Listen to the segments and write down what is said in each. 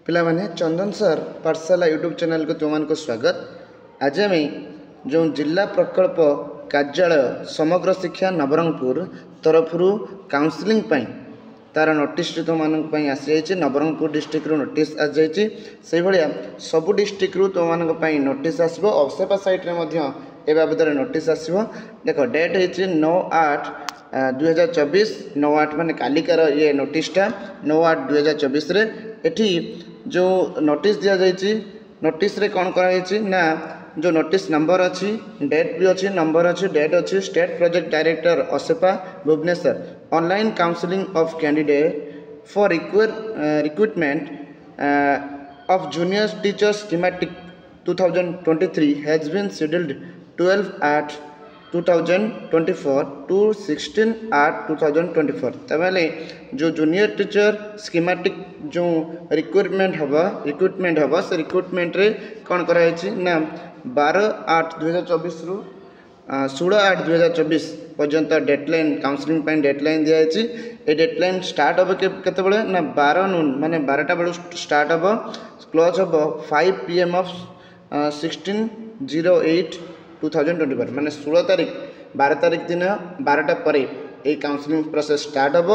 पिला माने चंदन सर पाठशाला यूट्यूब चैनल को तुमको स्वागत। आज आम जो जिला प्रकल्प कार्यालय समग्र शिक्षा नवरंगपुर तरफ काउंसलिंग तार नोटिस तुम आसी जाइए। नवरंगपुर डिस्ट्रिक्ट नोटिस आ जाइए से भाया सबू डिस्ट्रिक्ट तुम नोटिस आसो। अवसेपा साइट ए बाबद नोटिस आसो। देख डेट है 9/8/2024 9/8 मान कालिकार ये नोटिसटा 9/8/2024 एठी जो नोटिस दि जाइए। नोटिस रे कौन कराई ना जो नोटिस नंबर अच्छी डेट भी अच्छी नंबर अच्छी डेट अच्छी state project director OSEPA Bhubaneswar online counselling of candidate for recruitment of junior teacher schematic 2023 has been scheduled 12/8/2024 to 16/8/2024। तबले जो जूनियर टीचर स्कीमेटिक जो रिक्रूटमेंट हम से रिक्रूटमेंट रे कौन कराई ना 12/8/2024 रु 16/8/2024 पर्यंत डेडलाइन काउंसलिंग डेडलाइन दिखाई। ये डेडलाइन स्टार्ट हम केतबेले ना 12 नून माने 12टा बेलू स्टार्ट हम क्लोज हम 5 PM ऑफ 16/08/2024 माने 16 तारीख 12 तारीख दिन 12टा पर ये काउंसलिंग प्रोसेस स्टार्ट हम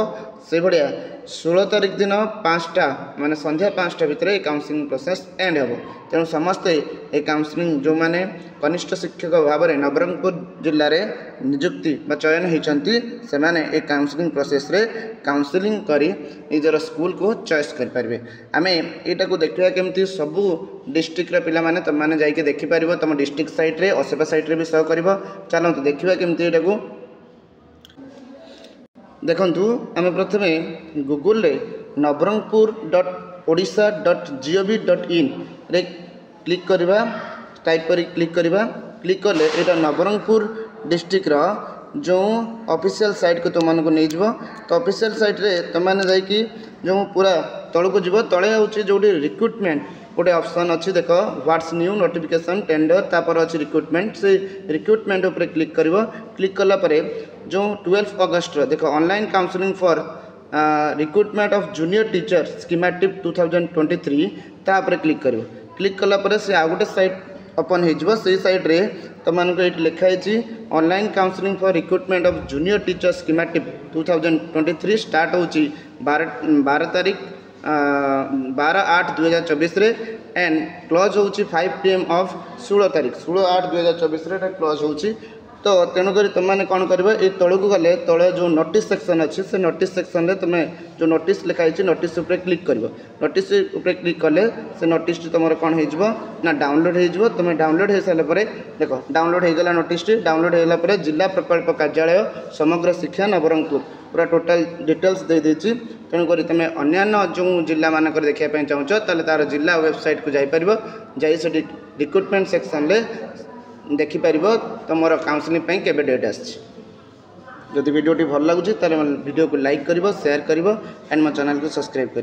से भाया 16 तारीख दिन 5टा माने संध्या 5टा भितर ये काउंसलिंग प्रोसेस एंड हम। तेणु समस्ते ये काउंसलिंग जो माने कनिष्ठ शिक्षक भाव में नवरंगपुर जिले में नियुक्ति चयन होती से माने ये काउंसलिंग प्रोसेस रे काउंसलिंग करी निजर स्कूल को चॉइस कर पारे। आम यहाँ को देखा केमती सबू डिस्ट्रिक्ट पिला माने तुम मैंने जाके देखिपर तुम डिस्ट्रिक्ट साइट रे असेपा साइट रे भी सह कर। चलते देखा केमती यहाँ को देखु। आम प्रथम गूगल रे nabarangpur.odisha.gov.in रे क्लिक करवा टाइप कर क्लिक करवा। क्लिक कले यहाँ नवरंगपुर डिस्ट्रिक्ट जो ऑफिशियल साइट को तुमको नहीं जीव। तो ऑफिशियल साइट रे तुमने जाकि जो पूरा तल को जीव तले हूँ जो रिक्रूटमेंट गोटे ऑप्शन अच्छी देख व्हाट्स न्यू नोटिफिकेशन टेंडर तापर अच्छी रिक्रूटमेंट से रिक्रूटमेंट उपर क्लिक कर। क्लिक कला परे जो 12 अगस्त देख online counselling for recruitment of junior teacher schematic 2023 तापर क्लिक कर। क्लिक कला परे से आ गोटे साइट ओपन हो साइट रे तुमको ये लिखाई online counselling for recruitment of junior teacher schematic 2023 start हो 12 तारीख 12/8/2024 एंड क्लोज हो 5 PM ऑफ 16 तारीख 16/8/2024 क्लोज हो। तो तेणुक तुमने कौन कर तौक गले तले जो नोटिस सेक्शन अच्छी से नोटिस सेक्शन रे तुम जो नोटिस लिखाई नोटिस उपर क्लिक कर। नोटिस उपर क्लिक कले से नोटिस तुम कौन हो ना डाउनलोड हो। तुम डाउनलोड हो सारे देख डाउनलोड होगा नोटिस डाउनलोड होगा जिला प्रकल्प कार्यालय समग्र शिक्षा नवरंगपुर पूरा टोटाल डिटेल्स दे देती। तेणुक तुम अन्य जो जिला मानक देखापी चाहूँ तार जिला वेबसाइट को जापर से रिक्रूटमेंट सेक्शन रे देखिपर तुम काउंसलिंग केबे डेट आदि वीडियो भल लगुच वीडियो को लाइक कर शेयर कर एंड मो चैनल को सब्सक्राइब कर।